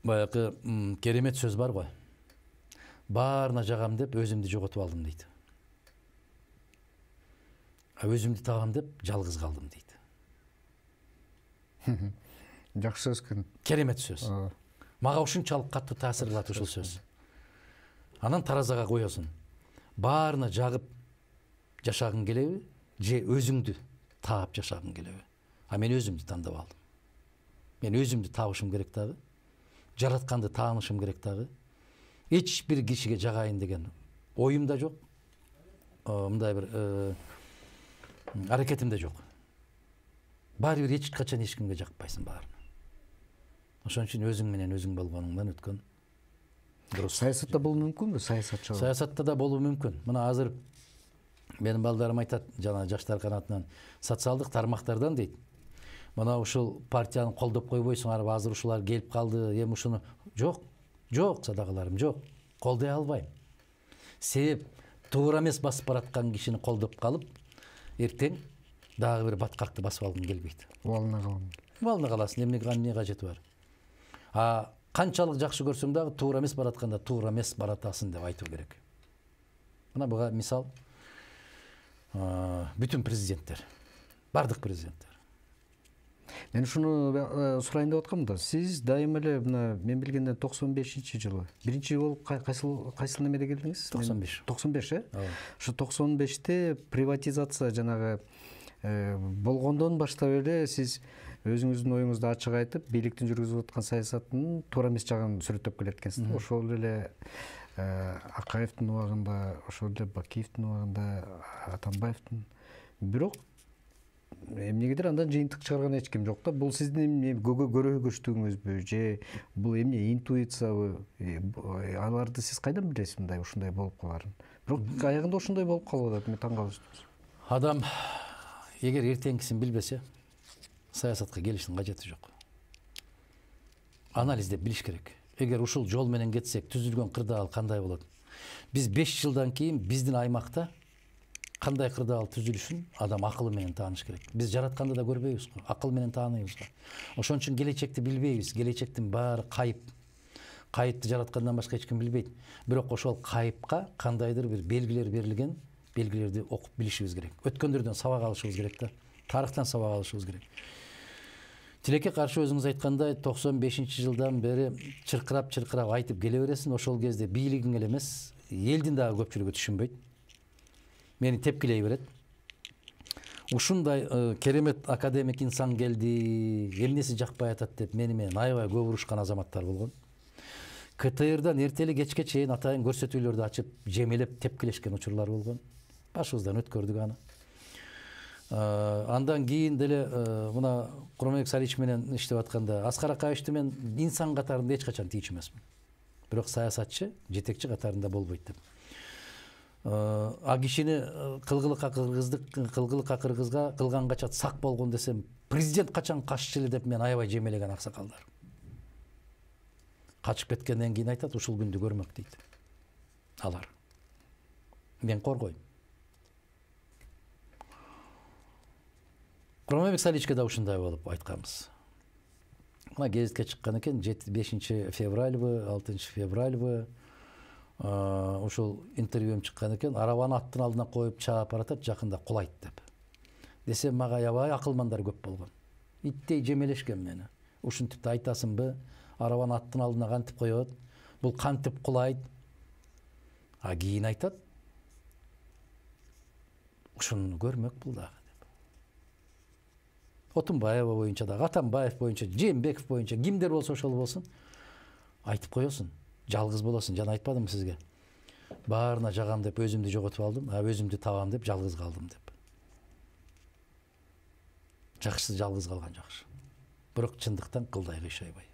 Баягы керемет сөз бар ғой. Баарына жагам деп өзүмдү жоготуп алдым дейт. Өзүмдү табам деп жалгыз калдым дейт. Жакшы сөз экен. Керемет сөз. Мага ушунчалык катуу таасир кылат ушул сөз. Анан таразага коесуң. Баарына жагып жашагың келеби, же өзүңдү таап жашагың келеби? Мен өзүмдү тандап алдым. Мен өзүмдү табышым керек дагы. Жаратканды таанышым керек дагы. Эч бир кишиге жагайын деген оюм да жок. Мындай бир аракетим да жок. Баары бир эч качан эч кимге жакпайсың баарына. Ошон үчүн өзүң менен өзүң болгонуңдан өткөн дурус. Саясатта болуу мүмкүнбү? Саясатчы. Саясатта да болуу мүмкүн. Мына азыр менин балдарым айтат, жана жаштар канатынан социалдык тармактардан дейт. Мына ушул партияны колдоп койбойсуң, азыр ушулар келип калды, эми ушуну жок. Жок, садакаларым, жок. Колдой албайм. Себеп туура эмес басып бараткан кишини колдоп калып, эртең дагы бир баткакты басып алгың келбейт. Убалына калам. Убалына каласың, эмне кажети бар. Канчалык жакшы көрсөң дагы туура эмес баратканда туура эмес баратасың деп айтуу керек. Мына буга мисал бүтүн президенттер, бардык президенттер. Мен ушуну сурайын деп аткам да. Сиз дайыма эле мына мен билгенден 95-жылы биринчи болуп кайсыл немеде келдиңиз? 95. 95, Ошо 95-те приватизация жанагы болгондон баштап эле сиз өзүңүздүн оюңузду ачык айтып, бийликтин жүргүзүп аткан саясаттын туура эмес жагын сүрөттөп келеткенсиз. Ошол эле Акаевдин убагында, ошол эле Бакиевдин убагында, Атамбаевдин. Бирок эмнегедир андан жыйынтык чыгарган эч ким жок да. Бул сиздин көрөгөчтүгүңүзбү же бул эмне интуициябы? Аларды сиз кайдан билесиз ушундай болуп каларын? Бирок аягында ошондой болуп калып атат. Мен таң калып. Адам эгер эртеңкисин билбесе, саясатка келиштин кажети жок. Анализдеп билиш керек. Эгер ушул жол менен кетсек, түзүлгөн кырдаал кандай болот? Биз 5 жылдан кийин биздин аймакта кандай кырдаал түзүлүшүн адам акылы менен тааныш керек. Биз жаратканды да көрбөйбүз го, акыл менен тааныбыз го. Ошон үчүн келечекти билбейбиз. Келечектин баары кайып. Кайыпты жараткандан башка эч ким билбейт. Бирок ошол кайыпка кандайдыр бир белгилер берилген, белгилерди окуп билишибиз керек. Өткөндөрдөн сабак алышыбыз керек да. Тарыхтан сабак алышыбыз керек. Тилекке каршы өзүңүз айткандай 95-жылдан бери чыркырап айтып келе бересиң, ошол кезде бийлигиң эле эмес, элдин дагы көпчүлүгү түшүнбөйт. Мени тепкилей берет. Ушундай керемет академик инсан келди, эмнеси жакпай атат деп менен аябай көп урушкан азаматтар болгон. КТРдан эртели кечке чейин атайын көрсөтүүлөрдү ачып, жемелеп тепкилешкен учурлар болгон. Башыбыздан өткөрдүк аны. Андан кийин деле мына Курманбек Салич менен иштеп атканда Аскар Акаевичти мен инсан катарында эч качан тийчү эмесмин. Бирок саясатчы, жетекчи катарында болбойт деп. Кишини кылгылыкка кыргызга кылганга сак болгон десем, президент качан каччы эле деп мен аябай жемелеген аксакалдар. Качып кеткенден кийин айтат, ушул күндү көрмөк дейт. Алар. Мен коргойм. Курманбек Саличке да ушундай болуп айтканбыз. Мына гезитке чыккан экен 5 февральбы, 6 февральбы. Ушул интервьюм чыккан экен, арабаны аттын алдына коюп чаап баратат, жакында кулайт деп. Десем мага аябай акылмандар көп болгон. Иттей жемелешкен мени. Ушинтип айтасыңбы, арабаны аттын алдына кантип коет, бул кантип кулайт. Кийин айтат, ушуну көрмөк бул дагы. Отунбаева боюнча дагы, Атамбаев боюнча, Жээнбеков боюнча, кимдер болсо ошол болсун, айтып коесуң. Жалгыз болосуң. Жана айтпадымбы сизге? Баарына жагам деп өзүмдү жоготуп алдым, өзүмдү табам деп жалгыз калдым деп. Жакшысы жалгыз калган жакшы. Бирок чындыктан кылдай кыйшайбай.